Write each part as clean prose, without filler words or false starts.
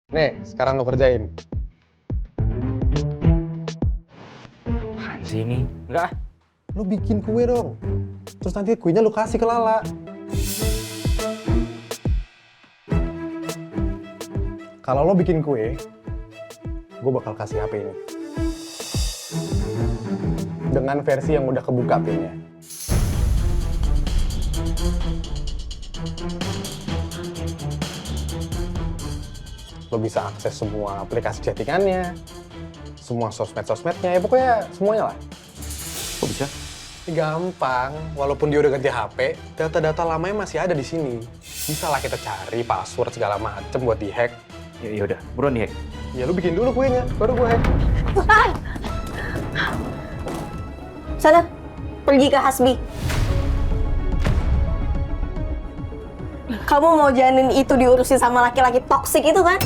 Nih, sekarang lo kerjain. Apaan sih ini? Enggak. Lo bikin kue dong. Terus nanti kuenya lo kasih ke Lala. Kalau lo bikin kue, gue bakal kasih HP ini. Dengan versi yang udah kebuka pinnya. Lo bisa akses semua aplikasi chattingannya, semua sosmed-sosmednya, ya pokoknya semuanya lah. Kok bisa? Gampang, walaupun dia udah ganti HP, data-data lamanya masih ada di sini. Bisa lah kita cari password segala macem buat dihack. Ya udah, buruan nih. Ya lu bikin dulu kuenya, baru gue hack. Sana, pergi ke Hasbi. Kamu mau janin itu diurusin sama laki-laki toksik itu kan?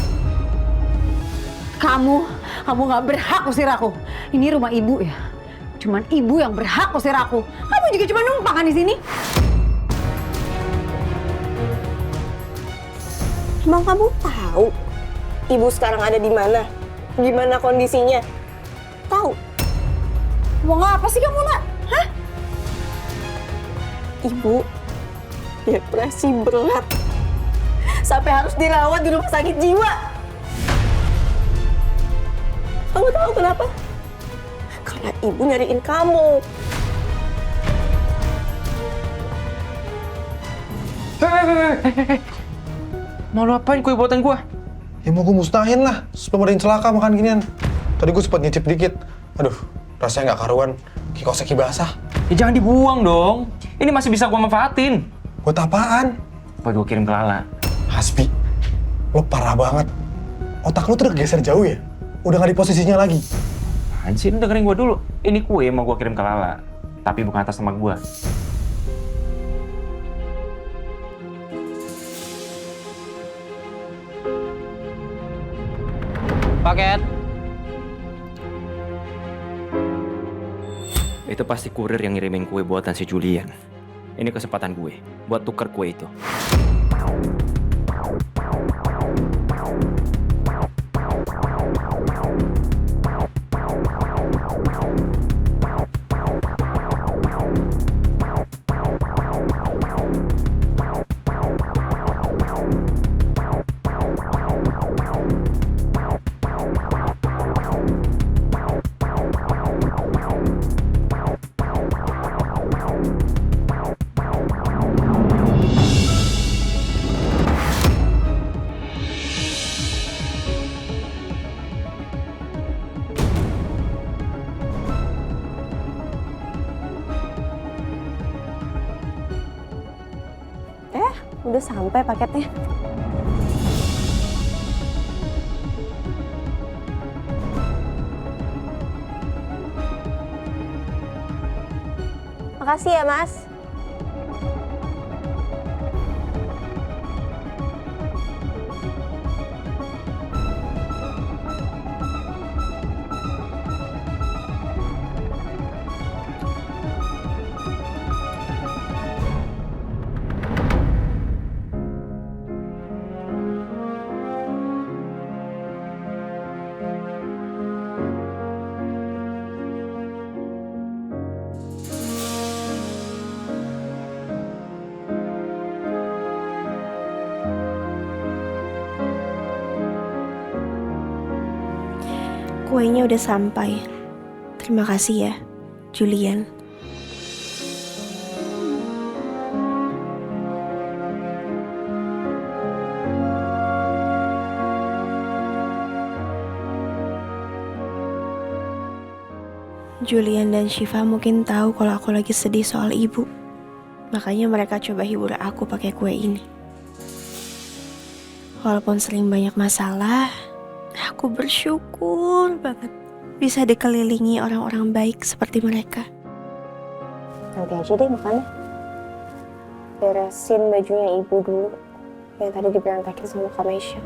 Kamu nggak berhak usir aku. Ini rumah ibu ya. Cuman ibu yang berhak usir aku. Kamu juga cuma numpang kan di sini. Emang kamu tahu ibu sekarang ada di mana? Gimana kondisinya? Tahu? Mau apa sih kamu, Nak? Hah? Ibu depresi berat. Sampai harus dirawat di rumah sakit jiwa. Kamu tahu kenapa? Karena ibu nyariin kamu. Mau lu apain kue buatan gua? Ya mau gue musnahin lah, sebelum ada yang celaka makan ginian. Tadi gue sempat nyicip dikit. Aduh, rasanya nggak karuan. Kikoseki basah. Ya jangan dibuang dong. Ini masih bisa gua manfaatin. Buat apaan? Buat gua kirim ke Lala. Hasbi, lo parah banget. Otak lo tuh udah geser jauh ya? Udah nggak di posisinya lagi. Apaan sih? Lu dengerin gua dulu. Ini kue yang mau gua kirim ke Lala. Tapi bukan atas nama gua. Paket. Itu pasti kurir yang ngirimin kue buatan si Julian. Ini kesempatan gue buat tuker kue itu. Udah sampai paketnya. Makasih ya, Mas. Kuenya udah sampai. Terima kasih ya, Julian. Julian dan Shiva mungkin tahu kalau aku lagi sedih soal ibu. Makanya mereka coba hibur aku pakai kue ini. Walaupun sering banyak masalah, aku bersyukur banget bisa dikelilingi orang-orang baik seperti mereka. Nanti aja deh makannya. Beresin bajunya ibu dulu yang tadi diberantakin sama Kamesha.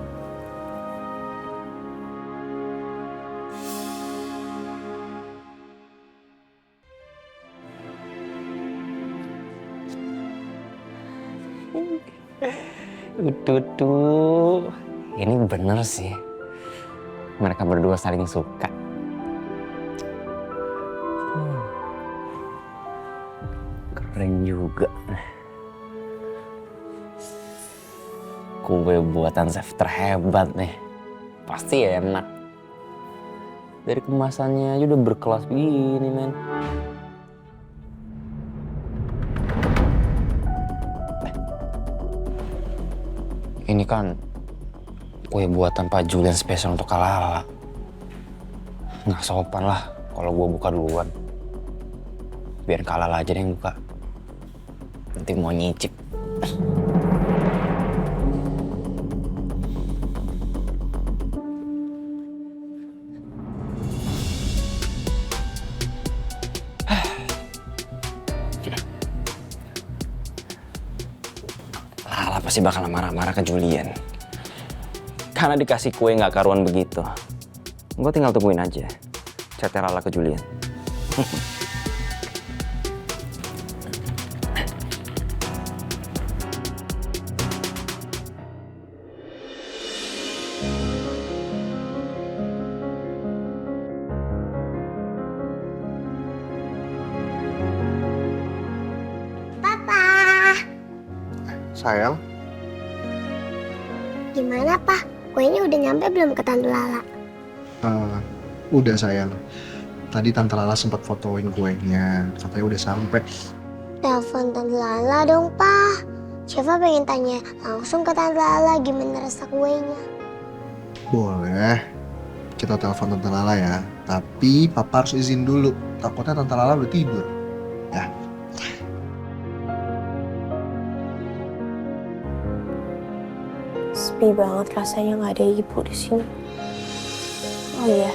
Tuh, ini bener sih. mereka berdua saling suka. Keren juga. Kue buatan chef terhebat nih. Pasti enak. Dari kemasannya aja udah berkelas begini, men. Ini kan kue buatan Pak Julian spesial untuk Kak Lala. Nggak sopan lah kalau gue buka duluan. Biar Kak Lala aja deh yang buka. Nanti mau nyicip. Lala pasti bakal marah-marah ke Julian. Karena dikasih kue nggak karuan begitu. Gue tinggal tungguin aja. Chatnya Lala ke Julian. Sayang, Gimana, Pak? Kuenya udah nyampe belum ke Tante Lala? Udah sayang. Tadi Tante Lala sempat fotoin kuenya, katanya udah sampai. Telepon Tante Lala dong, Pak. Syifa pengen tanya langsung ke Tante Lala gimana rasa kuenya. Boleh. Kita telepon Tante Lala ya. Tapi Papa harus izin dulu. Takutnya Tante Lala udah tidur. Ya. Sepi banget rasanya nggak ada ibu di sini. Oh iya,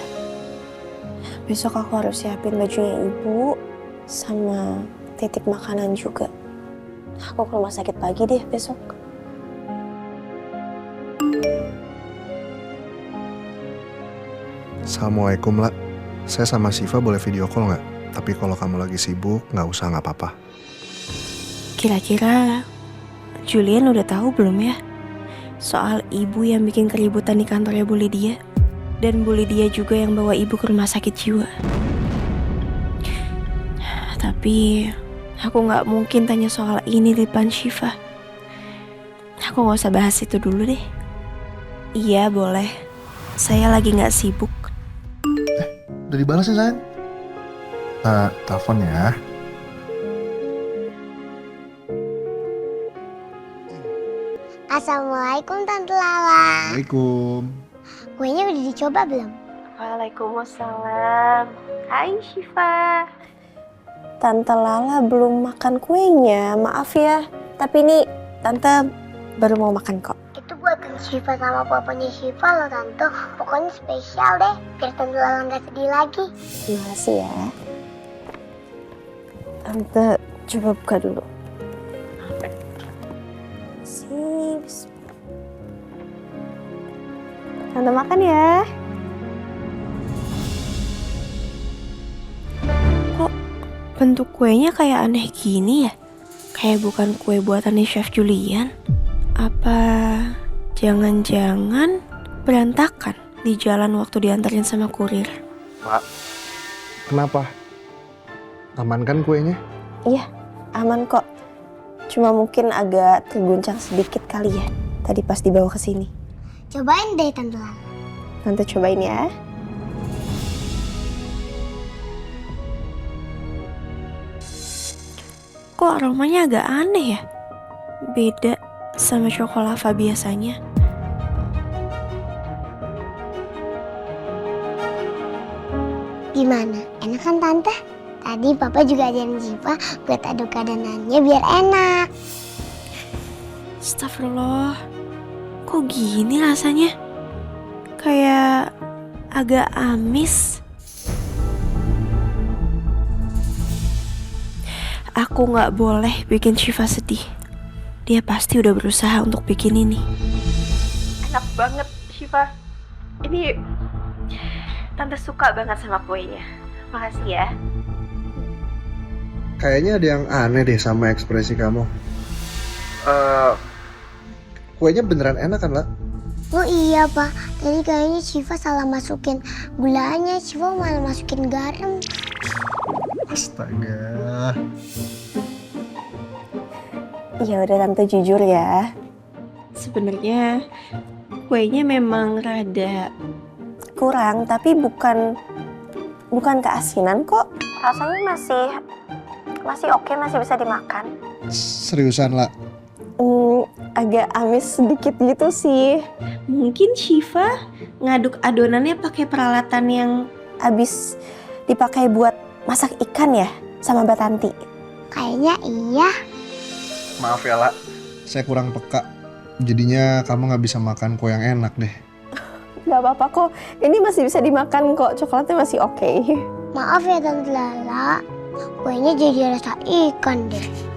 besok aku harus siapin bajunya ibu sama titip makanan juga. Aku ke rumah sakit pagi deh besok. Assalamualaikum, La. Saya sama Syifa boleh video call nggak? Tapi kalau kamu lagi sibuk, nggak usah, nggak apa-apa. Kira-kira Julian udah tahu belum ya soal ibu yang bikin keributan di kantornya Bu Lydia? Dan Bu Lydia juga yang bawa ibu ke rumah sakit jiwa. Tapi aku nggak mungkin tanya soal ini di depan Syifa. Aku nggak usah bahas itu dulu deh. Iya boleh. Saya lagi nggak sibuk. Udah dibalas ya, sayang? Telepon ya. Assalamualaikum Tante Lala. Waalaikumsalam. Kuenya udah dicoba belum? Waalaikumsalam. Hai Syifa. Tante Lala belum makan kuenya, maaf ya. Tapi ini Tante baru mau makan kok. Itu buatan Syifa sama papanya Syifa loh Tante. Pokoknya spesial deh, biar Tante Lala nggak sedih lagi. Terima kasih ya. Tante coba buka dulu. Sips. Tante makan ya. Kok bentuk kuenya kayak aneh gini ya? Kayak bukan kue buatannya Chef Julian. Apa jangan-jangan berantakan di jalan waktu diantarin sama kurir? Pak, kenapa? Aman kan kuenya? Iya, aman kok. Cuma mungkin agak terguncang sedikit kali ya. Tadi pas dibawa ke sini. Cobain deh Tante Lala. Tante cobain ya. Kok aromanya agak aneh ya? Beda sama cokolava biasanya. Gimana? Enak kan Tante? Tadi Papa juga ajarin Syifa buat aduk adonannya biar enak. Astagfirullah. Kok gini rasanya? Kayak agak amis. Aku gak boleh bikin Syifa sedih. Dia pasti udah berusaha untuk bikin ini. Enak banget Syifa. Ini Tante suka banget sama kuenya. Makasih ya. Kayaknya ada yang aneh deh sama ekspresi kamu. Kuenya beneran enak kan, La? Oh iya pak, tadi kayaknya Syifa salah masukin gulanya, Syifa malah masukin garam. Astaga. Ya udah tante jujur ya. Sebenarnya kuenya memang rada kurang, tapi bukan keasinan kok. Rasanya masih oke, masih bisa dimakan. Seriusan lah. Agak amis sedikit gitu sih. Mungkin Syifa ngaduk adonannya pakai peralatan yang habis dipakai buat masak ikan ya sama Mbak Tanti. Kayaknya iya. Maaf ya, La. Saya kurang peka. Jadinya kamu nggak bisa makan kue yang enak deh. Gak apa-apa kok, ini masih bisa dimakan kok, coklatnya masih oke. Maaf ya Tante Lala, kuenya jadi rasa ikan deh.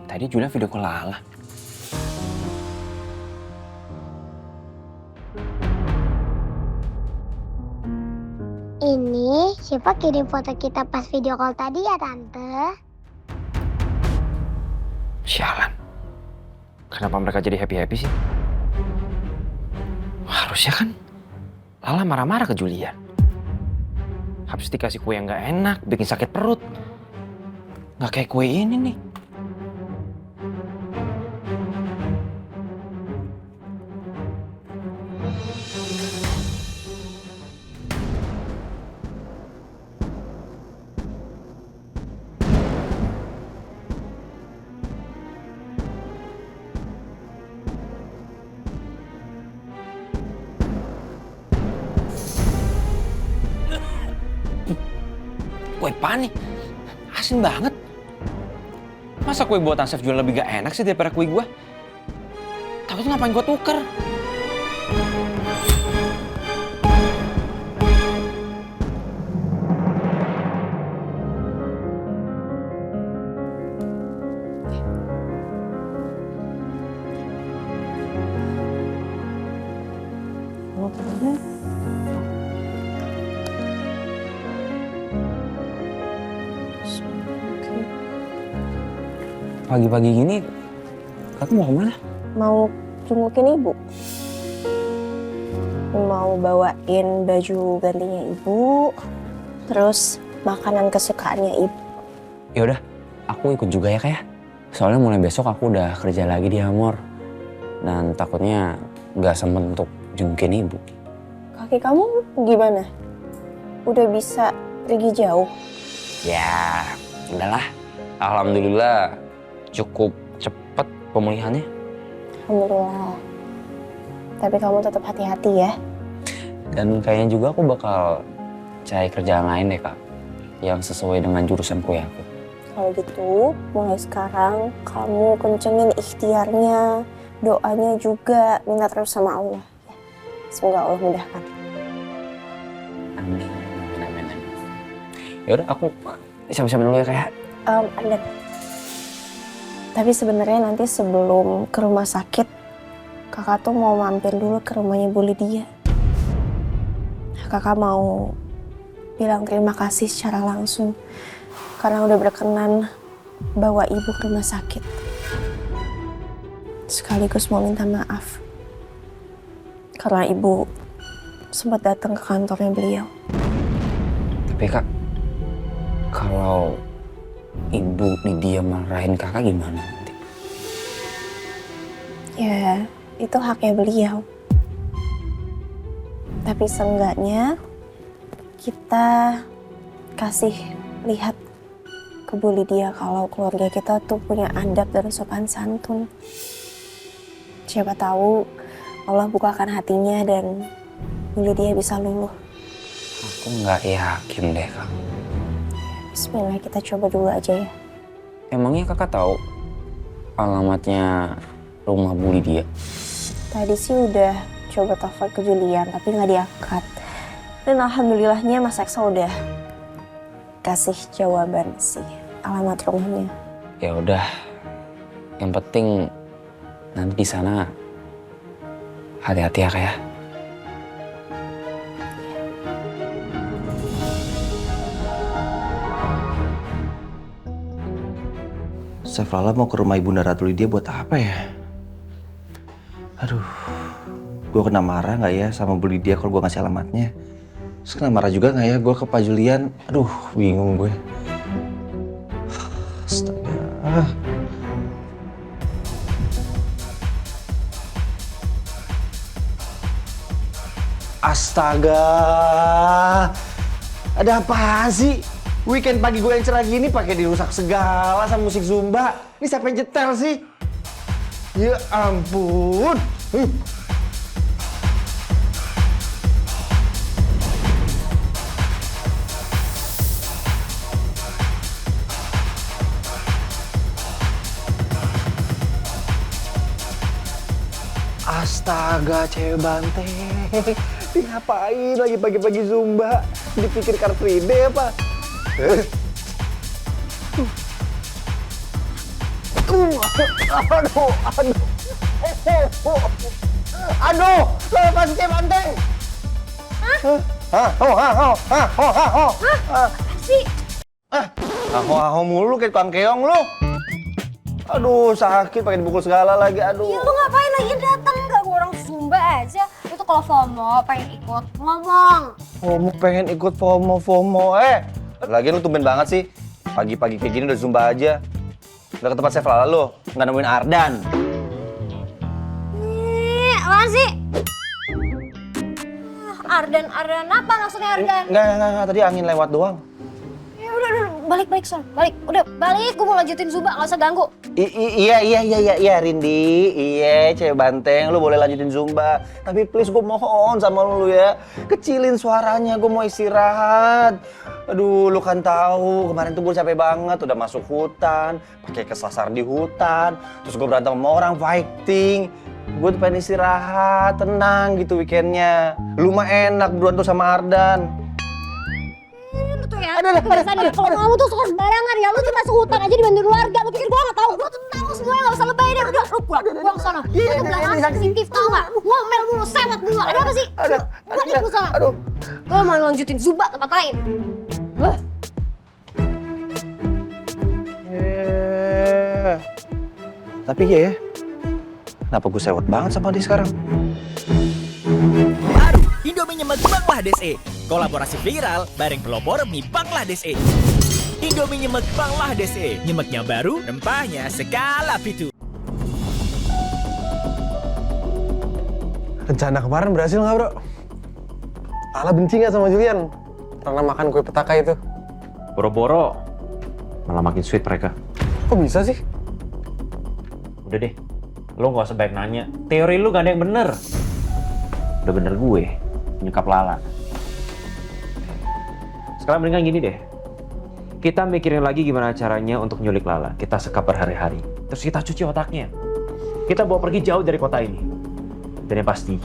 Tadi Julia video call Lala. Ini Syifa kirim foto kita pas video call tadi ya Tante. Sialan. Kenapa mereka jadi happy-happy sih? Harusnya kan Lala marah-marah ke Julian. Habis dikasih kue yang gak enak, bikin sakit perut. Gak kayak kue ini nih. Kue apaan nih? Asin banget. Masa kue buatan Chef jual lebih gak enak sih daripada kue gua? Tapi tuh ngapain gua tuker? Pagi-pagi gini, kakak mau kemana? Mau jengukin ibu. Mau bawain baju gantinya ibu, terus makanan kesukaannya ibu. Ya udah, aku ikut juga ya kayak. Soalnya mulai besok aku udah kerja lagi di Amor. Dan takutnya nggak sempet untuk jengukin ibu. Kaki kamu gimana? Udah bisa pergi jauh? Ya, udahlah. Alhamdulillah cukup cepet pemulihannya. Alhamdulillah. Tapi kamu tetap hati-hati ya. Dan kayaknya juga aku bakal cari kerjaan lain deh kak. Yang sesuai dengan jurusan kue aku. Kalau gitu, mulai sekarang kamu kencengin ikhtiarnya, doanya juga, minta terus sama Allah. Semoga Allah mudahkan. Amin, amin, amin, amin. Ya udah aku siap-siap dulu ya kayak. Ada. Tapi sebenarnya nanti sebelum ke rumah sakit, kakak tuh mau mampir dulu ke rumahnya Bu Lydia. Kakak mau bilang terima kasih secara langsung karena udah berkenan bawa ibu ke rumah sakit. Sekaligus mau minta maaf karena ibu sempat datang ke kantornya beliau. Tapi kak, kalau ibu Lydia marahin kakak gimana nanti? Ya, itu haknya beliau. Tapi seenggaknya kita kasih lihat ke Bu Lydia kalau keluarga kita tuh punya adab dan sopan santun. Siapa tahu Allah bukakan hatinya dan Bu Lydia bisa luluh. Aku nggak yakin deh kak. Bismillah, kita coba dulu aja ya. Emangnya kakak tahu alamatnya rumah Bu Lydia? Tadi sih udah coba telepon ke Julian tapi nggak diangkat. Dan alhamdulillahnya Mas Eksa udah kasih jawaban sih alamat rumahnya. Ya udah, yang penting nanti di sana Hati-hati ya, Kak ya. Chef Lala mau ke rumah Ibunda Ratu Lydia buat apa ya? Aduh, gue kena marah nggak ya sama Bu Lydia kalau gue ngasih alamatnya? Terus kena marah juga nggak ya gue ke Pak Julian? Aduh, bingung gue. Astaga. Astaga. Ada apaan sih? Weekend pagi gue yang cerah gini pakai dirusak segala sama musik Zumba. Ini siapa yang nyetel sih? Ya ampun. Astaga, cewek banteng. Ini ngapain lagi pagi-pagi Zumba? Dipikir Car Free Day apa? Aduh, lepas cewek banteng. Sih, Aho mulu kayak tukang keong lu. Aduh, sakit pakai dipukul segala lagi. Aduh. Ya lu ngapain lagi datang? Enggak, gue orang Sumba aja. Itu kalau FOMO pengen ikut ngomong. FOMO pengen ikut FOMO. Lagian lu tumben banget sih. Pagi-pagi kayak gini udah Zumba aja. Udah ke tempat Chef Lala lu, nggak nemuin Ardan. Apaan sih? Ardan apa maksudnya Ardan? Enggak, tadi angin lewat doang. Ya udah, balik son. Balik, udah balik. Gue mau lanjutin Zumba, nggak usah ganggu. Iya, Rindi. Iya, cewek banteng, lu boleh lanjutin Zumba. Tapi please gue mohon sama lu ya. Kecilin suaranya, gue mau istirahat. Aduh, lu kan tahu kemarin tuh gue capek banget, udah masuk hutan, pakai kesasar di hutan, terus gue berantem sama orang fighting. Gue tuh pengen istirahat, tenang gitu weekendnya. Lu mah enak berdua tuh sama Ardan. Lu tuh ya, kebiasaan ya. Kalau kamu tuh suka sembarangan ya, lu tuh masuk hutan aja dibantu keluarga. Lu pikir gue nggak tahu? Gue tuh tahu semuanya, nggak usah lebay deh. Udah, lu pulang sana. Lu tuh belakang sensitif tau nggak? Ngomel mulu, sewot mulu. Ada apa sih? Balik lu sana. Aduh. Gue mau lanjutin Zumba tempat lain. Tapi iya ya, kenapa gue sewot banget sama dia sekarang? Baru Indomie nyemek Bangladesh E. Kolaborasi viral bareng pelopor mie Bangladesh E. Indomie nyemek Bangladesh E. Nyemeknya baru, rempahnya skala pitu. Rencana kemarin berhasil nggak, bro? Lala benci nggak sama Julian karena makan kue petaka itu? Boro-boro malah makin sweet mereka. Kok bisa sih? Udah deh, lo gak usah banyak nanya. Teori lu gak ada yang bener. Udah bener gue, nyekap Lala. Sekarang mendingan gini deh. Kita mikirin lagi gimana caranya untuk nyulik Lala. Kita sekap berhari-hari. Terus kita cuci otaknya. Kita bawa pergi jauh dari kota ini. Dan yang pasti,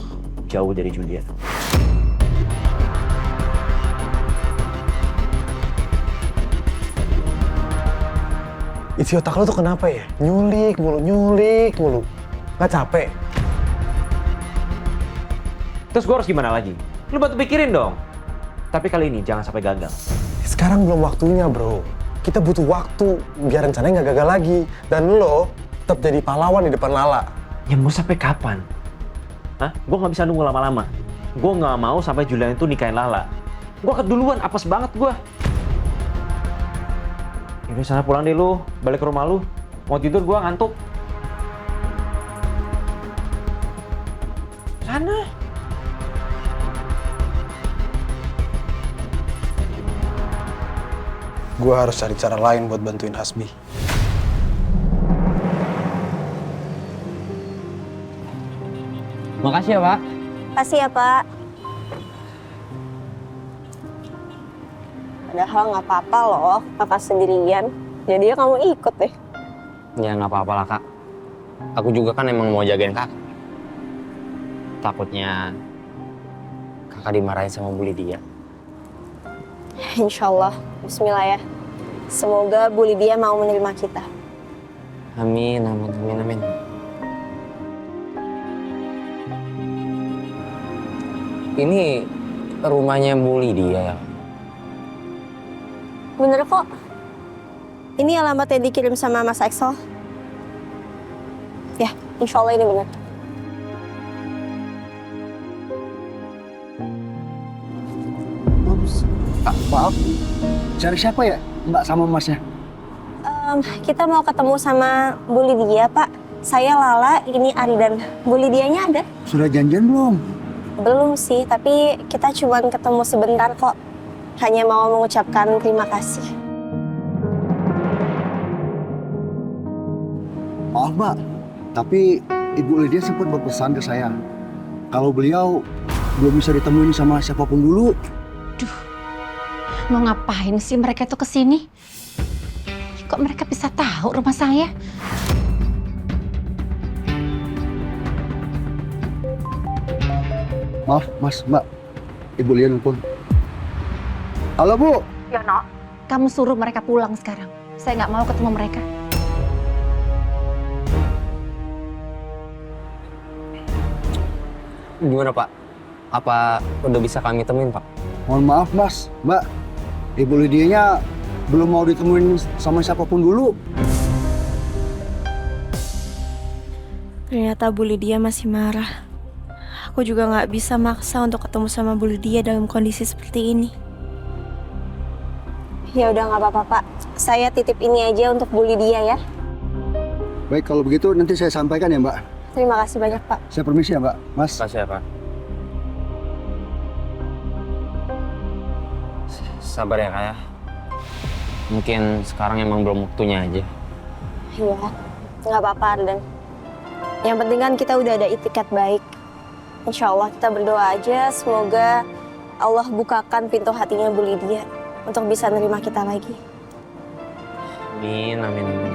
jauh dari Julian. Isi otak lo tuh kenapa ya? Nyulik mulu. Nggak capek? Terus gue harus gimana lagi? Lu bantu pikirin dong. Tapi kali ini jangan sampai gagal. Sekarang belum waktunya, bro. Kita butuh waktu biar rencananya nggak gagal lagi. Dan lo tetap jadi pahlawan di depan Lala. Ya mau sampai kapan? Hah? Gue nggak bisa nunggu lama-lama. Gue nggak mau sampai Julian itu nikahin Lala. Gue keduluan, apes banget gue. Yaudah sana pulang deh lu, balik ke rumah lu. Mau tidur gue ngantuk. Sana. Gue harus cari cara lain buat bantuin Hasbi. Makasih ya, Pak. Kasih ya, Pak. Padahal nggak apa-apa loh, kakak sendirian. Jadi ya kamu ikut deh. Ya nggak apa-apa lah, Kak. Aku juga kan emang mau jagain Kak. Takutnya Kakak dimarahin sama Bu Lydia. Insya Allah, bismillah ya. Semoga Bu Lydia mau menerima kita. Amin. ini rumahnya Bu Lydia ya? Bener kok. Ini alamat yang dikirim sama Mas Axel. Ya, insya Allah ini benar. Maaf, cari siapa ya Mbak sama Masnya? Kita mau ketemu sama Bu Lydia, Pak. Saya Lala, ini Ari dan Bu Lydianya ada? Sudah janjian belum? Belum sih, tapi kita cuma ketemu sebentar kok. Hanya mau mengucapkan terima kasih. Maaf Mbak, tapi Ibu Lydia sempat berpesan ke saya kalau beliau belum bisa ditemuin sama siapapun dulu. Mau ngapain sih mereka tuh kesini? Kok mereka bisa tahu rumah saya? Maaf Mas, Mbak, Ibu Lydia nelfon. Halo Bu. Yono, kamu suruh mereka pulang sekarang. Saya nggak mau ketemu mereka. Gimana Pak? Apa udah bisa kami temuin Pak? Mohon maaf Mas, Mbak, Ibu Lydianya belum mau ditemuin sama siapapun dulu. Ternyata Bu Lydia masih marah. Aku juga nggak bisa maksa untuk ketemu sama Bu Lydia dalam kondisi seperti ini. Ya udah nggak apa-apa Pak. Saya titip ini aja untuk Bu Lydia ya. Baik, kalau begitu nanti saya sampaikan ya Mbak. Terima kasih banyak Pak. Saya permisi ya Mbak, Mas. Makasih ya Pak. Sabar ya Kak ya. Mungkin sekarang emang belum waktunya aja. Iya, nggak apa-apa Ardan. Yang penting kan kita udah ada itikat baik. Insya Allah kita berdoa aja, semoga Allah bukakan pintu hatinya Bu Lydia untuk bisa nerima kita lagi. Amin, amin, amin.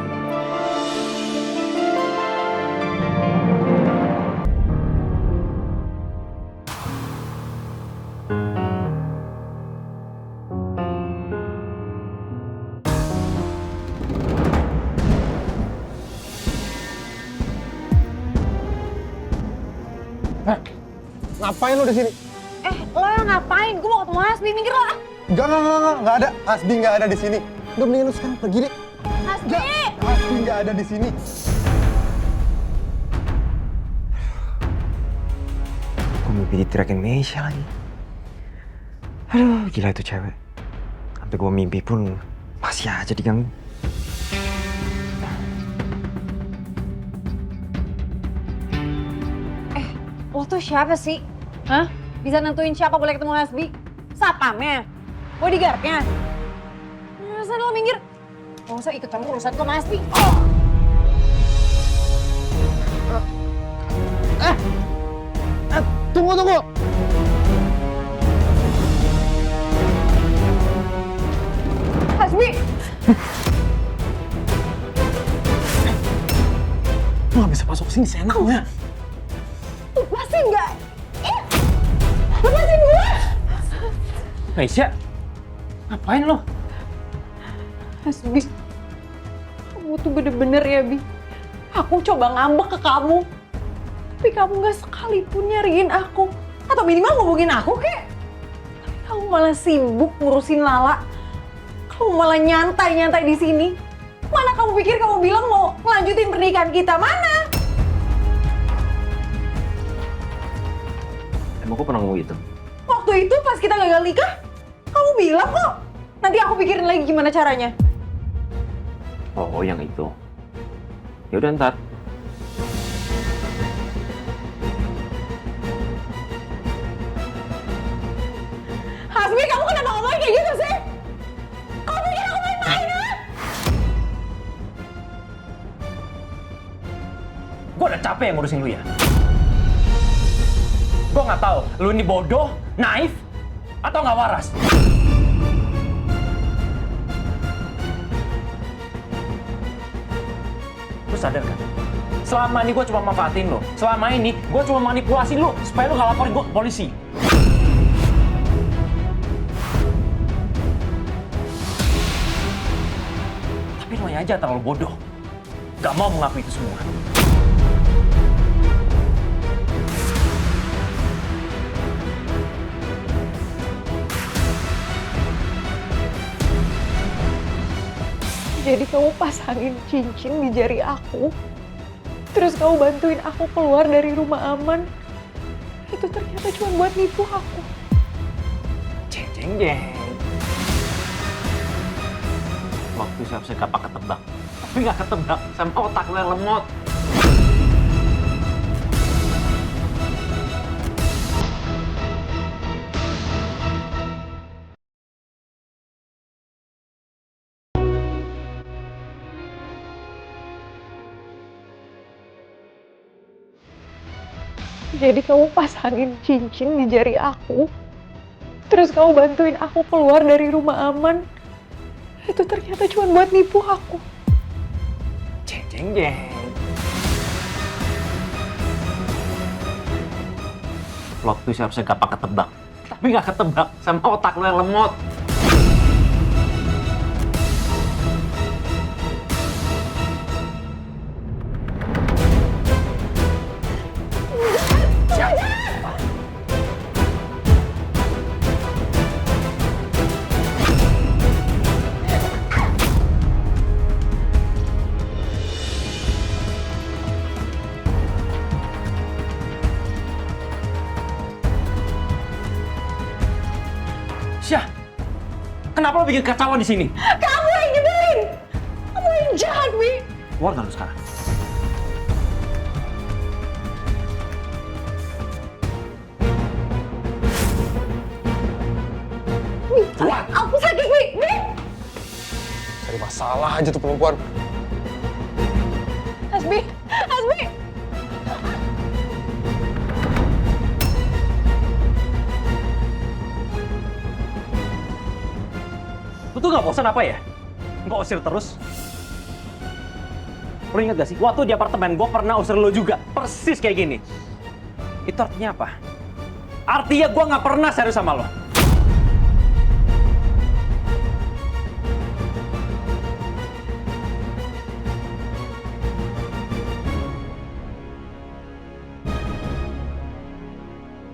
Ngapain lo di sini? Lo yang ngapain? Gue mau ketemu Hasbi, minggir lo. Enggak ada. Hasbi nggak ada di sini. Udah mendingan lu sekarang pergi deh. Hasbi! Hasbi nggak ada di sini. Gue mimpi ditirakin Meisha lagi. Aduh, gila itu cewek. Sampai gue mimpi pun masih aja diganggu. Lo tuh siapa sih? Hah? Bisa nentuin siapa boleh ketemu Hasbi? Satpamnya? Bodyguardnya? Masa lo minggir? Gak usah ikut campur urusan gue sama Hasbi. Tunggu. Hasbi! Lu nggak bisa masuk sini seenaknya. Lepasin nggak? Lepasin gue! Meisha, ngapain lo? Hasbi, kamu tuh bener-bener ya, Bi. Aku coba ngambek ke kamu. Tapi kamu gak sekalipun nyariin aku. Atau minimal ngubungin aku, kek. Tapi kamu malah sibuk ngurusin Lala. Kamu malah nyantai-nyantai di sini. Mana kamu pikir kamu bilang mau ngelanjutin pernikahan kita? Mana? Emang gue pernah ngomong gitu? Waktu itu pas kita gagal nikah, kamu bilang kok. Nanti aku pikirin lagi gimana caranya. Oh, yang itu. Ya udah ntar. Hasbi, kamu kenapa ngomongin kayak gitu sih? Kamu pikir aku main-main, ha? Gue udah capek ngurusin lu ya. Gue nggak tahu lu ini bodoh, naif, atau nggak waras. Lu sadar kan? Selama ini gue cuma manfaatin lo. Selama ini gue cuma manipulasi lo supaya lo nggak laporin gue ke polisi. Tapi lo aja terlalu bodoh. Gak mau mengakui itu semua. Jadi kamu pasangin cincin di jari aku, terus kamu bantuin aku keluar dari rumah aman. Itu ternyata cuma buat nipu aku. Jeng jeng jeng. Waktu siap-siap kapak ketebak. Tapi nggak ketebak sama otak lo yang lemot. Jadi kamu pasangin cincin di jari aku, terus kamu bantuin aku keluar dari rumah aman. Itu ternyata cuma buat nipu aku. Jeng jeng jeng. Plot twist harusnya gampang ketebak. Tapi nggak ketebak sama otak lo yang lemot. Syah, kenapa lo bikin kacauan di sini? Kamu yang nyebelin! Kamu yang jahat, Mi! Keluar nggak lo sekarang? Mi, aku sakit, Mi! Mi! Cari masalah aja tuh perempuan. Hasbi! Hasbi! Lo tuh nggak bosan apa ya? Nggak usir terus? Lo inget gak sih? Waktu di apartemen gue pernah usir lo juga. Persis kayak gini. Itu artinya apa? Artinya gue nggak pernah serius sama lo.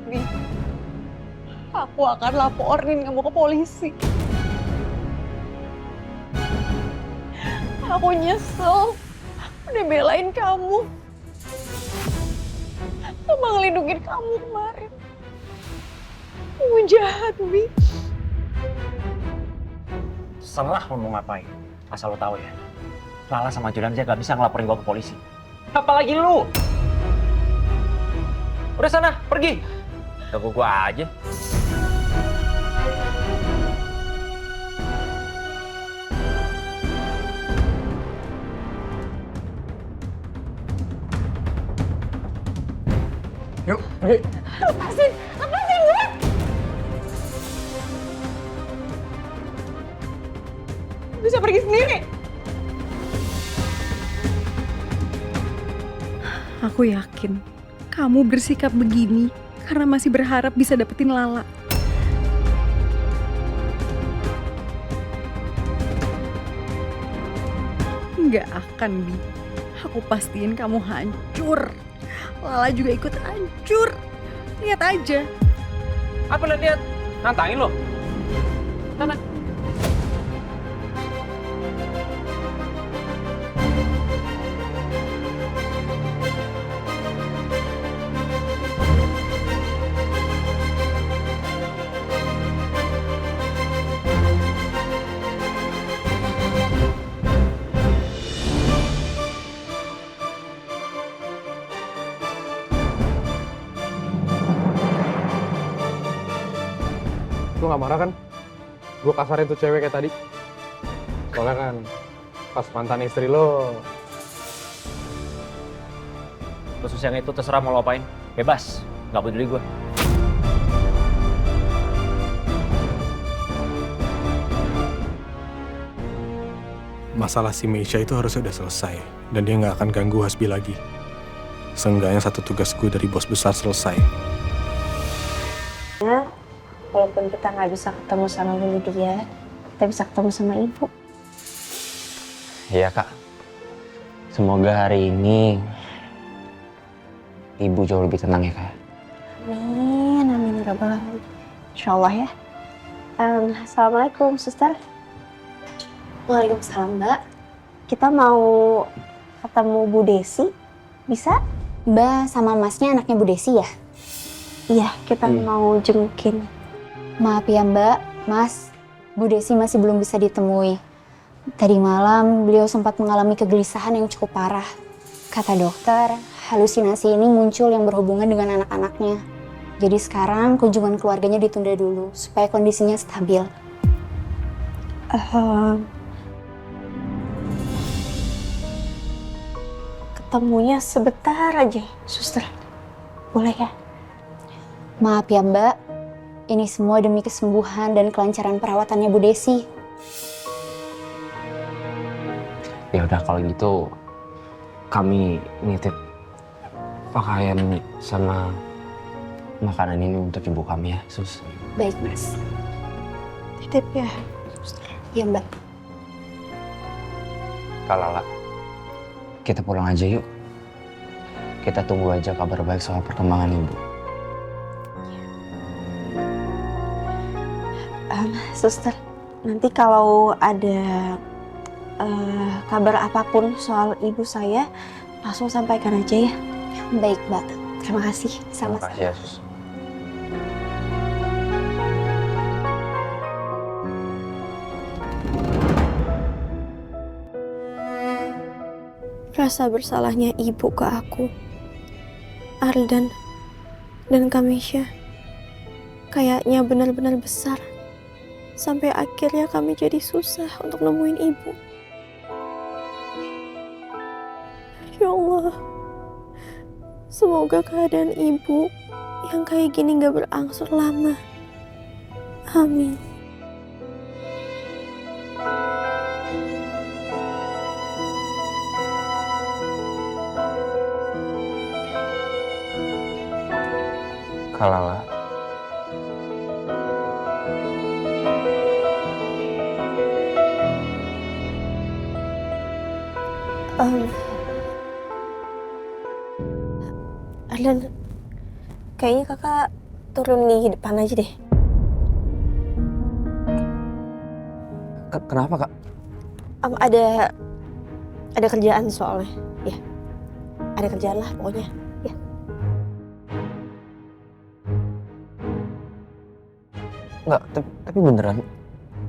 Mi, aku akan laporin kamu ke polisi. Aku nyesel udah belain kamu sama ngelindungin kamu kemarin. Kamu jahat, Mi. Serah lo mau ngapain. Asal lo tahu ya. Lala sama Julian aja gak bisa ngelaporin gue ke polisi. Apalagi lu. Udah sana, pergi. Tunggu gue aja. Yuk, pergi. Lepasin! Lepasin gue! Bisa pergi sendiri. Aku yakin kamu bersikap begini karena masih berharap bisa dapetin Lala. Nggak akan, Bi. Aku pastiin kamu hancur. Lala juga ikut hancur. Lihat aja. Apa lihat? Nantangin lo. Sana. Lu gak marah kan? Gue kasarin tuh cewek kayak tadi. Soalnya kan pas mantan istri lo. Khusus yang itu terserah mau lo apain. Bebas. Gak peduli gue. Masalah si Meisha itu harusnya udah selesai. Dan dia gak akan ganggu Hasbi lagi. Seenggaknya satu tugas gue dari bos besar selesai. Ya, walaupun kita nggak bisa ketemu sama dia, kita bisa ketemu sama ibu. Iya kak. Semoga hari ini ibu jauh lebih tenang ya kak. Amin, amin ya rabbal alamin. Insyaallah ya. Assalamualaikum, suster. Waalaikumsalam, Mbak. kita mau ketemu Bu Desi, bisa? Mbak sama masnya anaknya Bu Desi ya? Iya, kita mau jengukin. Maaf ya Mbak, Mas, Bu Desi masih belum bisa ditemui. Tadi malam beliau sempat mengalami kegelisahan yang cukup parah. Kata dokter, halusinasi ini muncul yang berhubungan dengan anak-anaknya. Jadi sekarang kunjungan keluarganya ditunda dulu supaya kondisinya stabil. Ketemunya sebentar aja, suster. Boleh ya? Maaf ya Mbak, ini semua demi kesembuhan dan kelancaran perawatannya Bu Desi. Ya udah kalau gitu kami nitip pakaian sama makanan ini untuk ibu kami ya, Sus. Baik Mas. Titip ya. Iya Mbak. Kak Lala, kita pulang aja yuk. Kita tunggu aja kabar baik soal perkembangan ibu. Suster, nanti kalau ada kabar apapun soal ibu saya, langsung sampaikan aja ya. Baik Mbak. Terima kasih. Terima kasih ya, Sus. Rasa bersalahnya ibu ke aku, Ardan, dan Kamisya kayaknya benar-benar besar. Sampai akhirnya kami jadi susah untuk nemuin ibu. Ya Allah, semoga keadaan ibu yang kayak gini gak berangsur lama. Amin. Kak Lala, Ardan, kayaknya kakak turun di depan aja deh. kenapa Kak? Ada kerjaan soalnya. Ya, ada kerjaan lah pokoknya. Ya. Enggak, tapi beneran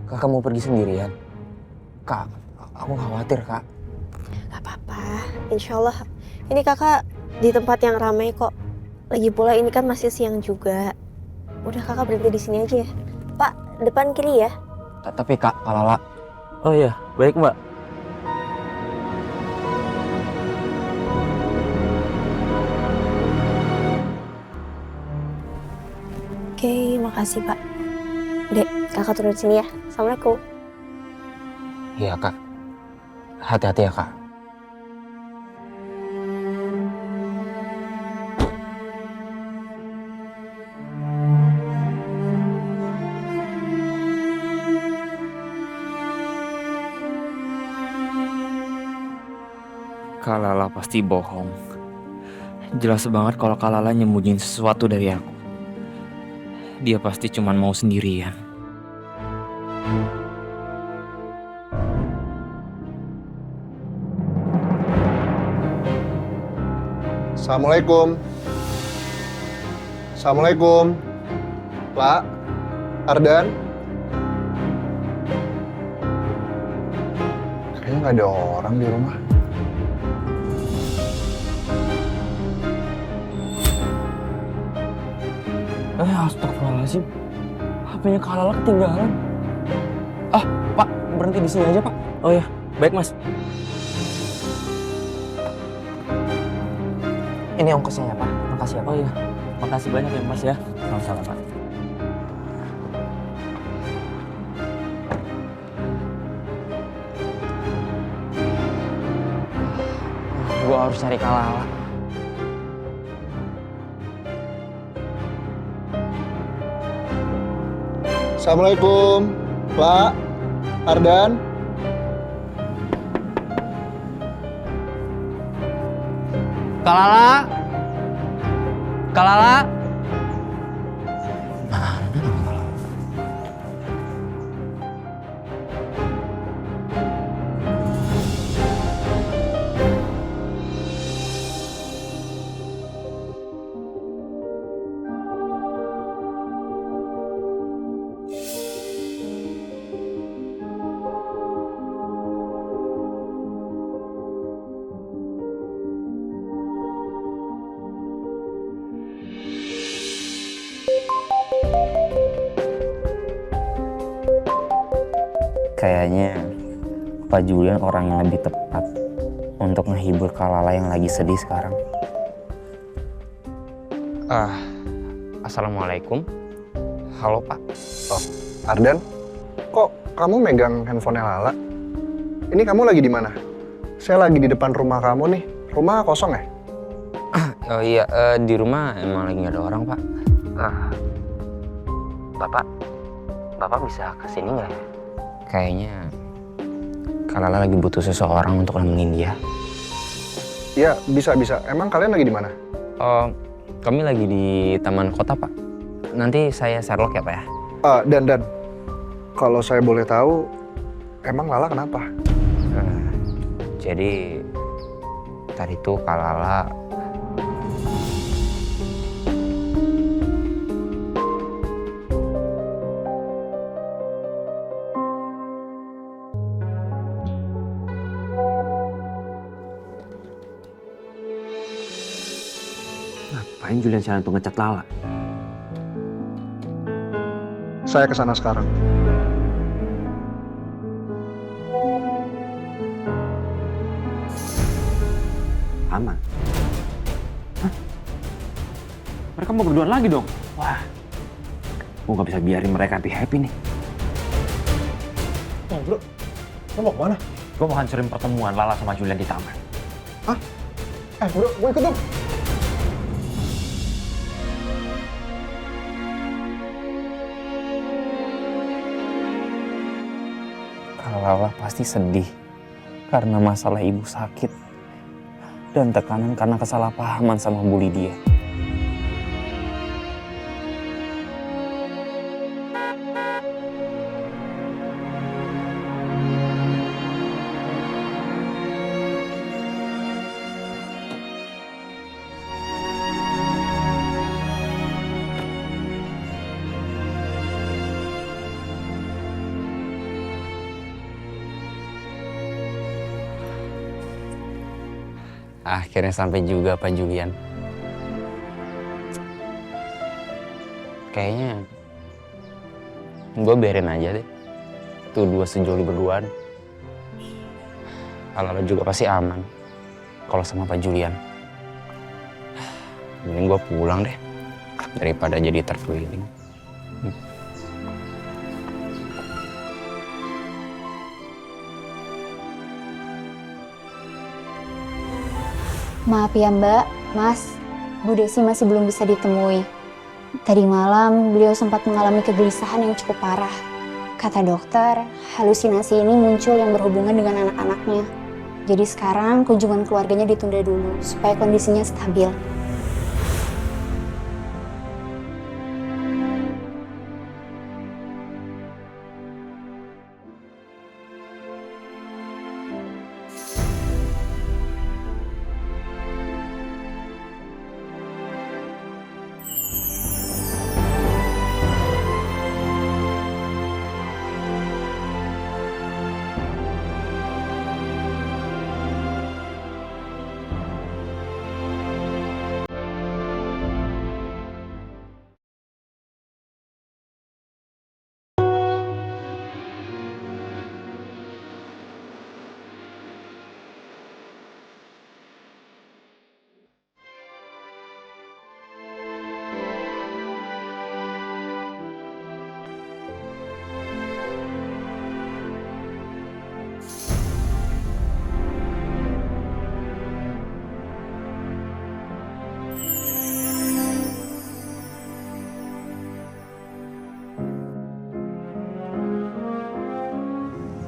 Kakak mau pergi sendirian? Kak, aku khawatir Kak. Gak apa-apa, insya Allah. Ini kakak di tempat yang ramai kok. Lagi pula ini kan masih siang juga. Udah kakak berhenti di sini aja ya. Pak, depan kiri ya. Tapi Kak Lala. Oh iya, baik Mbak. Oke, makasih Pak. Dek, kakak turun sini ya. Assalamualaikum. Iya Kak. Hati-hati ya Kak. Kak Lala pasti bohong. Jelas banget kalau Kak Lala nyembunyiin sesuatu dari aku. Dia pasti cuma mau sendirian. Assalamualaikum. Assalamualaikum. Pak, Ardan. Kayaknya nggak ada orang di rumah. Astagfirullahaladzim. HP-nya Kak Lala ketinggalan. Ah, Pak, berhenti di sini aja, Pak. Oh ya, baik Mas. Ini ongkosnya ya, Pak. Makasih ya, Pak. Oh iya, makasih banyak ya Mas ya. Sama-sama Pak. Gua harus cari Kak Lala. Assalamualaikum, Pak, Ardan. Kak Lala. Kak Lala. Kayaknya Pak Julian orang yang lebih tepat untuk menghibur Kak Lala yang lagi sedih sekarang. Assalamualaikum. Halo Pak. Oh, Ardan, kok kamu megang handphonenya Lala? Ini kamu lagi di mana? Saya lagi di depan rumah kamu nih. Rumah kosong ya? Oh iya, di rumah emang lagi nggak ada orang Pak. Bapak bisa kesini nggak ya? Kayaknya Kak Lala lagi butuh seseorang untuk nemenin dia. Iya, bisa. Emang kalian lagi di mana? Kami lagi di taman kota Pak. Nanti saya Sherlock ya Pak ya? Dan kalau saya boleh tahu, emang Lala kenapa? Jadi tadi tuh Kak Lala Ngapain Julian Shalan tuh ngecat Lala? Saya kesana sekarang. Aman. Hah? Mereka mau berduaan lagi dong? Wah, gue gak bisa biarin mereka happy nih. Oh bro, lo mau kemana? Gue mau hancurin pertemuan Lala sama Julian di taman. Hah? Bro, gue ikut dong. Kak Lala pasti sedih karena masalah ibu sakit dan tekanan karena kesalahpahaman sama Bu Lydia. Akhirnya sampai juga Pak Julian. Kayaknya gue biarin aja deh. Tuh dua sejoli berduaan. Kalau juga pasti aman kalau sama Pak Julian. Mending gue pulang deh daripada jadi terkeliling. Maaf ya Mbak, Mas, Bu Desi masih belum bisa ditemui. Tadi malam beliau sempat mengalami kegelisahan yang cukup parah. Kata dokter, halusinasi ini muncul yang berhubungan dengan anak-anaknya. Jadi sekarang kunjungan keluarganya ditunda dulu supaya kondisinya stabil.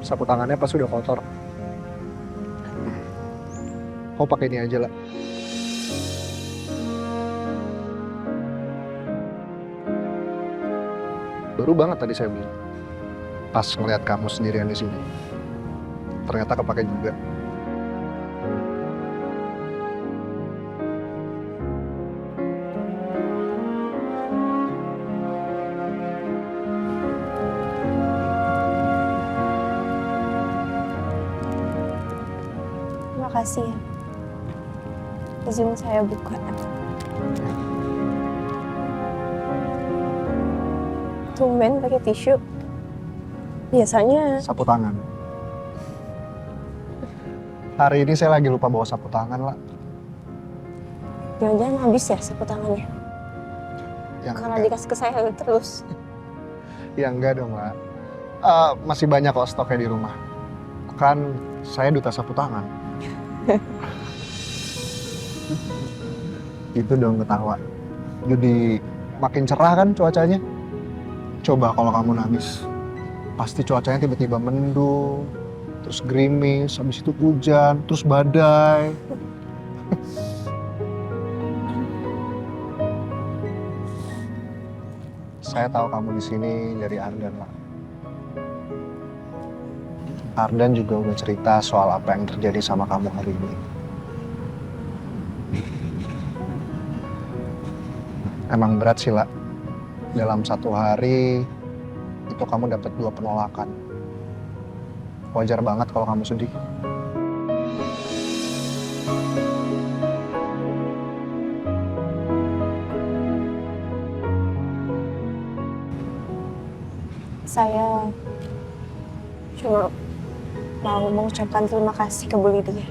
Sapu tangannya pas udah kotor. Kau pakai ini aja lah. Baru banget tadi saya beli. Pas ngeliat kamu sendirian di sini. Ternyata kepake juga. Terima kasih ya. Izin saya buka. Tumben pakai tisu. Biasanya Sapu tangan. Hari ini saya lagi lupa bawa sapu tangan, lah. jangan-jangan habis ya sapu tangannya. Yang Karena enggak. dikasih ke saya terus. Ya enggak dong, lah. Masih banyak kok stoknya di rumah. Kan saya duta sapu tangan. Itu dong ketawa. Jadi makin cerah kan cuacanya. Coba kalau kamu nangis, pasti cuacanya tiba-tiba mendung, terus gerimis, habis itu hujan, terus badai. Saya tahu kamu di sini dari Ardan, lah. Ardan juga udah cerita soal apa yang terjadi sama kamu hari ini. Emang berat sih, lah. Dalam satu hari, itu kamu dapat 2 penolakan. Wajar banget kalau kamu sedih. Saya cuma mau mengucapkan terima kasih ke Bu Lydia.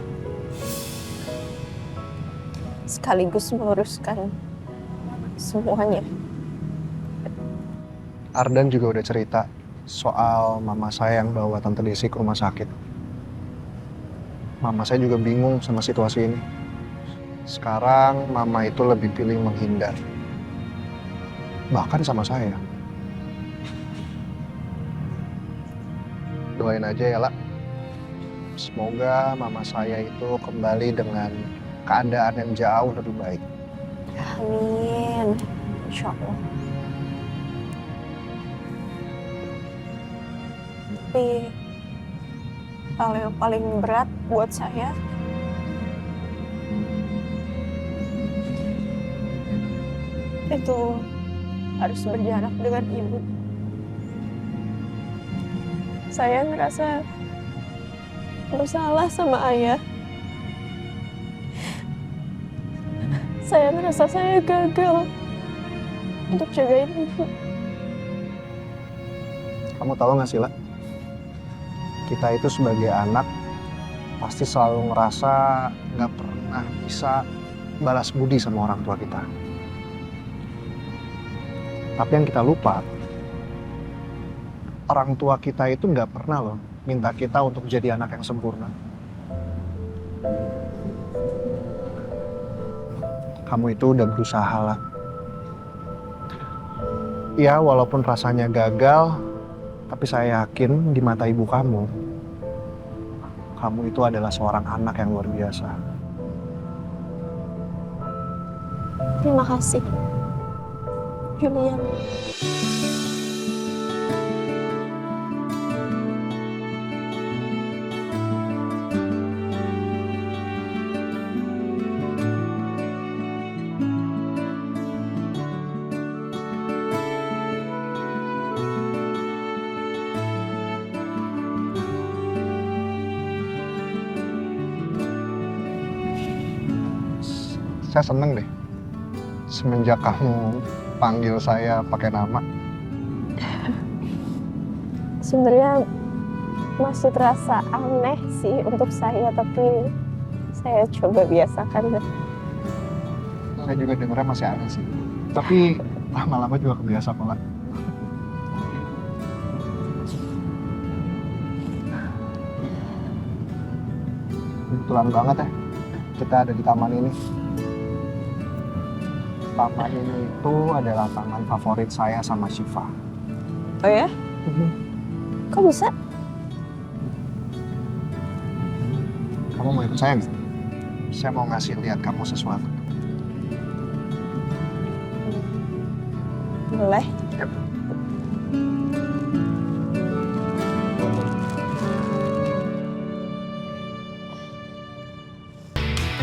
Sekaligus meluruskan semuanya. Ardan juga udah cerita soal mama saya yang bawa Tante Desi ke rumah sakit. Mama saya juga bingung sama situasi ini. Sekarang mama itu lebih pilih menghindar. Bahkan sama saya. Doain aja ya, lah. Semoga mama saya itu kembali dengan keadaan yang jauh lebih baik. Amin. Insya Allah. Tapi hal yang paling berat buat saya itu harus berjarak dengan ibu. Saya ngerasa bersalah sama ayah. Saya ngerasa saya gagal untuk jagain ibu. Kamu tahu gak sih, lah? Kita itu sebagai anak pasti selalu ngerasa gak pernah bisa balas budi sama orang tua kita. Tapi yang kita lupa, orang tua kita itu gak pernah loh minta kita untuk jadi anak yang sempurna. Kamu itu udah berusaha, lah. Ya, walaupun rasanya gagal, tapi saya yakin di mata ibu kamu itu adalah seorang anak yang luar biasa. Terima kasih, Julian. Saya seneng deh semenjak kamu panggil saya pakai nama. Sebenarnya masih terasa aneh sih untuk saya, tapi saya coba biasakan deh. Saya juga dengernya masih aneh sih. Tapi lama-lama juga kebiasa kok, lah. Kebetulan banget ya, kita ada di taman ini. Taman ini itu adalah taman favorit saya sama Syifa. Oh ya? Kok bisa? Kamu mau ikut saya nggak? Saya mau ngasih lihat kamu sesuatu. Boleh. Yap.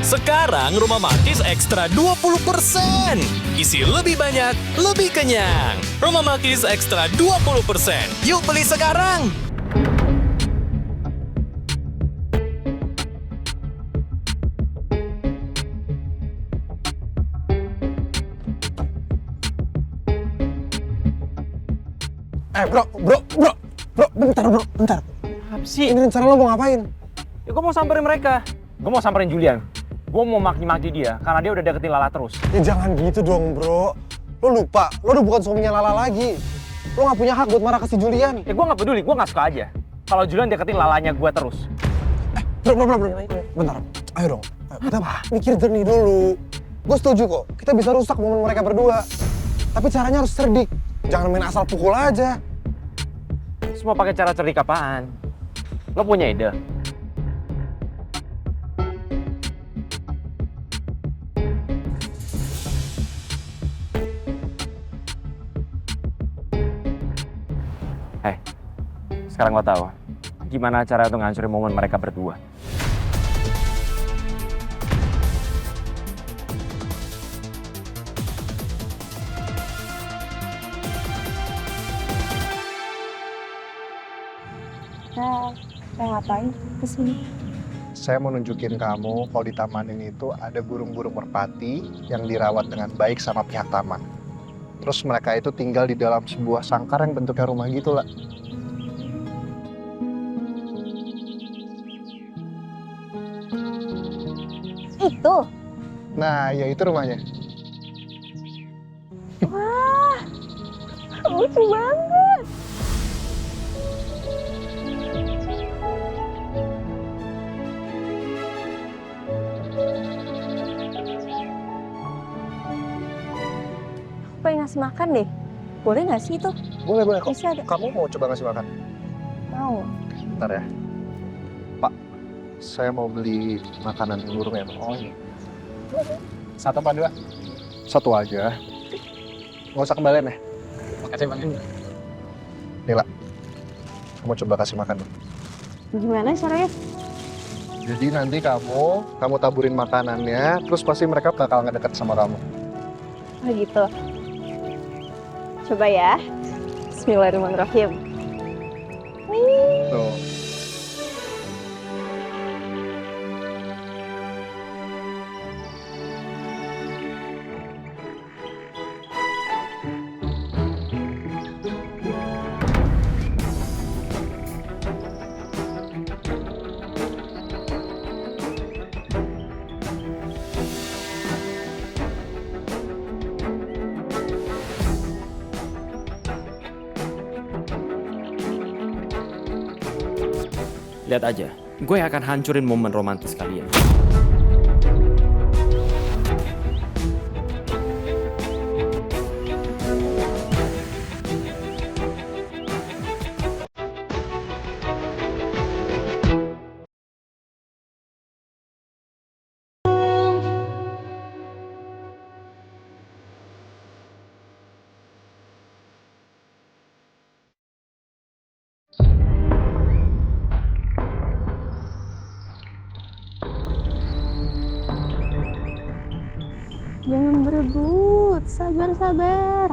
Sekarang Rumah Makis Ekstra 20%. Isi lebih banyak, lebih kenyang. Rumah Makis Ekstra 20%. Yuk beli sekarang. Bro. Bro, bentar. Apa sih? Ini rencana lo mau ngapain? Ya gue mau samperin mereka. Gue mau samperin Julian. Gue mau maki-maki dia karena dia udah deketin Lala terus. Ya jangan gitu dong, bro. Lo lupa, lo udah bukan suaminya Lala lagi. Lo gak punya hak buat marah ke si Julian. Ya gue gak peduli, gue gak suka aja. Kalau Julian deketin Lalanya gue terus. Bro, bentar. Ayo dong, kita mikir jernih dulu. Gue setuju kok, kita bisa rusak momen mereka berdua. Tapi caranya harus cerdik. Jangan main asal pukul aja. Semua pakai cara cerdik apaan? Lo punya ide? Sekarang gue tahu gimana cara untuk ngancurin momen mereka berdua. Saya ngapain kesini? Saya mau nunjukin kamu kalau di taman ini itu ada burung-burung merpati yang dirawat dengan baik sama pihak taman. Terus mereka itu tinggal di dalam sebuah sangkar yang bentuknya rumah gitu lah. Itu? Nah, ya itu rumahnya. Wah, lucu banget. Aku pengen ngasih makan deh. Boleh nggak sih itu? Boleh kok. Bisa ada. Kamu mau coba ngasih makan? Mau. Bentar ya. Pak, saya mau beli makanan burung ya. Oh iya. Satu apa dua? Satu aja. Nggak usah kembalian ya. Makasih banyak. Nila, kamu coba kasih makan. Gimana caranya? Jadi nanti kamu taburin makanannya, terus pasti mereka bakal ngedeket sama kamu. Oh gitu. Coba ya. Bismillahirrahmanirrahim. Tuh. Lihat aja, gue akan hancurin momen romantis kalian. Jangan berebut, sabar.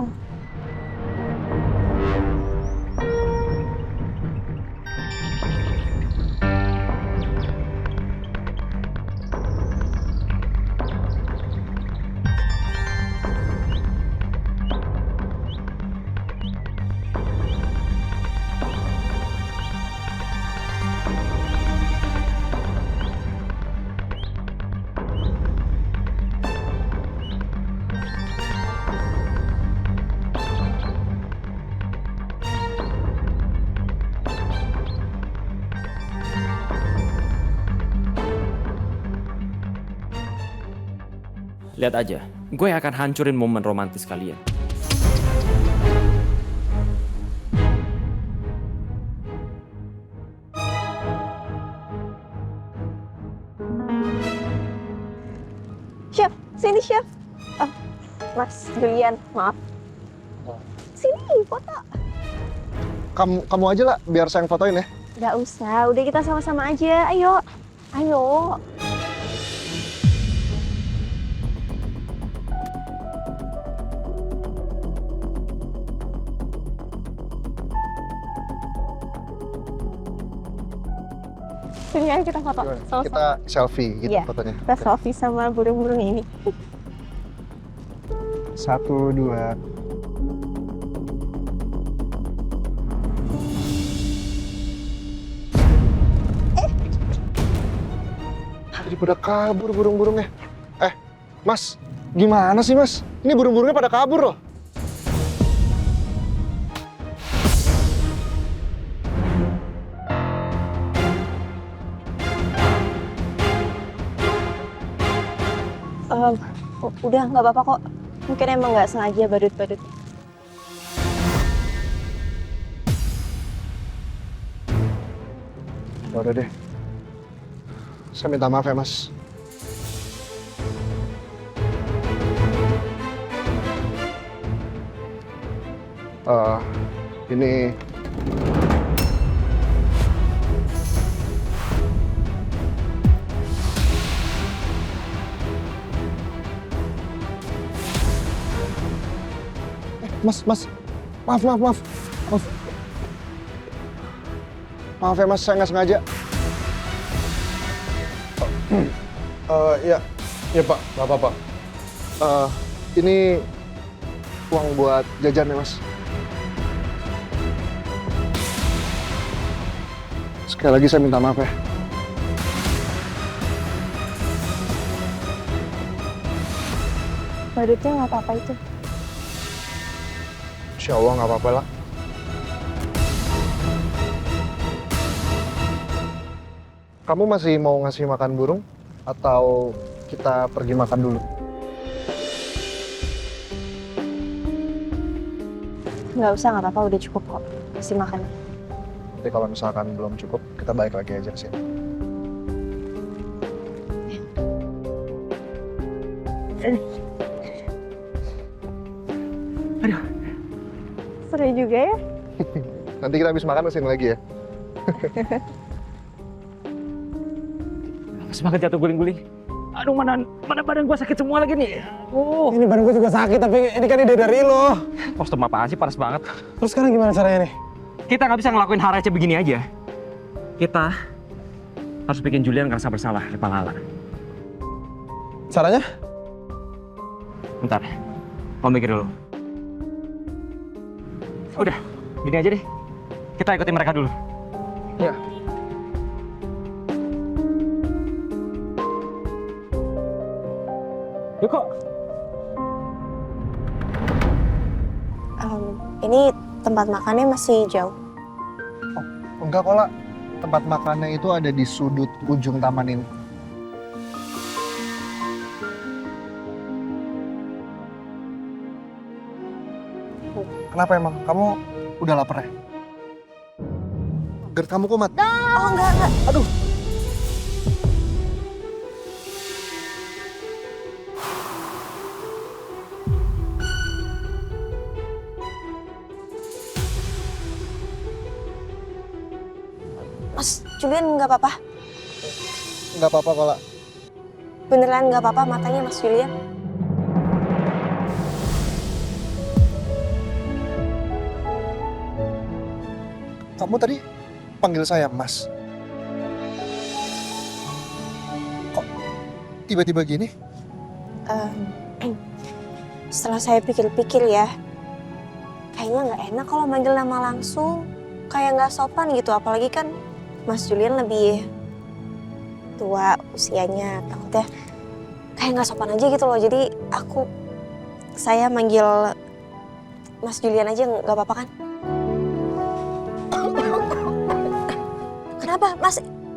Lihat aja, gue akan hancurin momen romantis kalian. Chef, sini chef. Oh, Mas Julian, maaf. Sini, foto. Kamu aja lah, biar saya yang fotoin ya. Gak usah, udah kita sama-sama aja. Ayo. Sini ayo kita foto. Sama-sama. Kita selfie gitu Iya, fotonya. kita selfie sama burung-burung ini. 1, 2. Jadi pada kabur burung-burungnya. Mas, gimana sih mas? Ini burung-burungnya pada kabur loh. Udah nggak apa-apa kok. Mungkin emang nggak sengaja badut-badut. Ya udah deh. Saya minta maaf ya mas. Ini Mas, maaf. Maaf ya mas, saya nggak sengaja. Ya pak, nggak apa-apa. Ini uang buat jajan ya mas. Sekali lagi saya minta maaf ya. Badutnya nggak apa-apa itu. Insya Allah nggak apa-apa lah. Kamu masih mau ngasih makan burung? Atau kita pergi makan dulu? Nggak usah, nggak apa-apa, udah cukup kok. Kasih makan. Jadi kalau misalkan belum cukup, kita balik lagi aja ke sini. Seru juga ya. Nanti kita habis makan kesini lagi ya. Semangat jatuh guling-guling. Aduh, mana badan gua sakit semua lagi nih. Ini badan gue juga sakit, tapi ini kan ide dari lo. Kostum apaan sih, panas banget. Terus sekarang gimana caranya nih? Kita nggak bisa ngelakuin hal receh begini aja. Kita harus bikin Julian ngerasa bersalah di Lala. Caranya? Bentar, mau mikir dulu. Udah, gini aja deh. Kita ikutin mereka dulu. Ya. Yuk kok. Ini tempat makannya masih jauh. Enggak kok lah. Tempat makannya itu ada di sudut ujung taman ini. Kenapa emang? Kamu udah lapar ya? GERD kamu kumat? Oh, enggak. Aduh. Mas Julian nggak apa-apa? Nggak apa-apa kok lah. Beneran nggak apa-apa matanya Mas Julian? Kamu tadi panggil saya Mas. Kok tiba-tiba gini? Setelah saya pikir-pikir ya, kayaknya nggak enak kalau manggil nama langsung. Kayak nggak sopan gitu, apalagi kan Mas Julian lebih tua usianya. Takutnya kayak nggak sopan aja gitu loh. Jadi saya manggil Mas Julian aja, nggak apa-apa kan? Kenapa?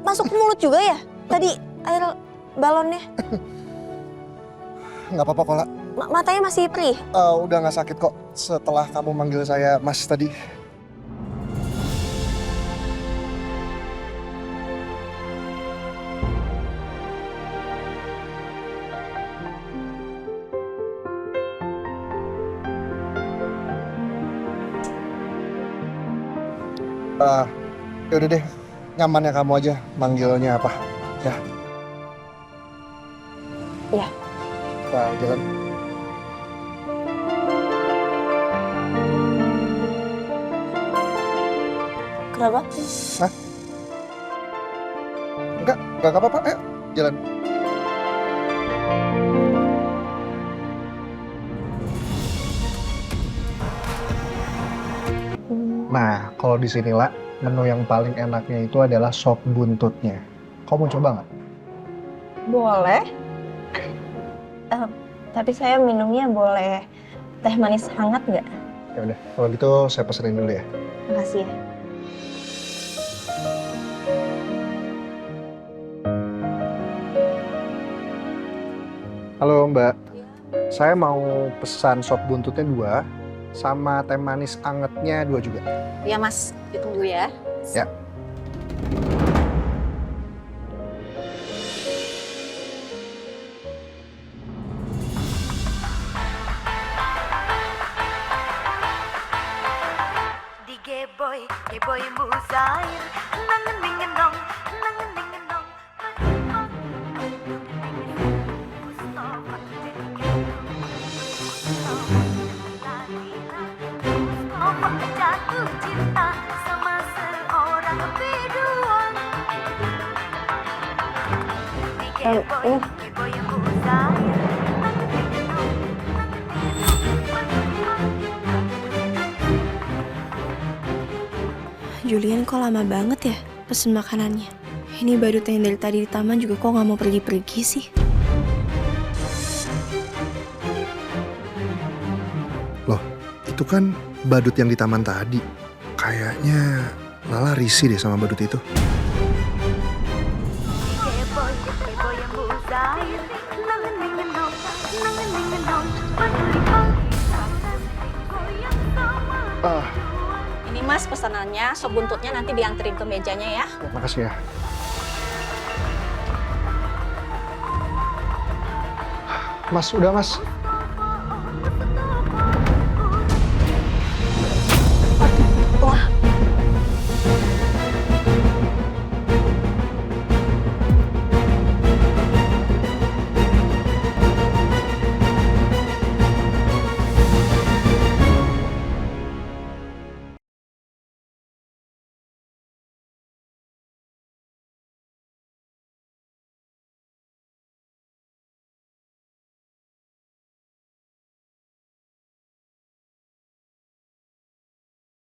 Masuk mulut juga ya? Tadi air balonnya? Nggak apa-apa kok lah. Matanya masih perih? Udah nggak sakit kok setelah kamu manggil saya Mas tadi. Ya udah deh, nyamannya kamu aja manggilnya apa, ya? Iya. Kita jalan. Kenapa? Hah? Enggak apa-apa, ayo jalan. Nah, kalau di sini lah, menu yang paling enaknya itu adalah sop buntutnya. Kau mau coba nggak? Boleh. Tapi saya minumnya boleh teh manis hangat nggak? Ya udah, kalau gitu saya pesenin dulu ya. Makasih ya. Halo Mbak, saya mau pesan sop buntutnya 2, sama teh manis angetnya 2 juga. Ya Mas, ditunggu ya. Ya. Julian kok lama banget ya pesen makanannya? Ini badut yang dari tadi di taman juga kok nggak mau pergi-pergi sih? Loh, itu kan badut yang di taman tadi. Kayaknya Lala risih deh sama badut itu. Ini Mas pesanannya, sop buntutnya nanti dianterin ke mejanya ya. Makasih ya. Mas, udah Mas.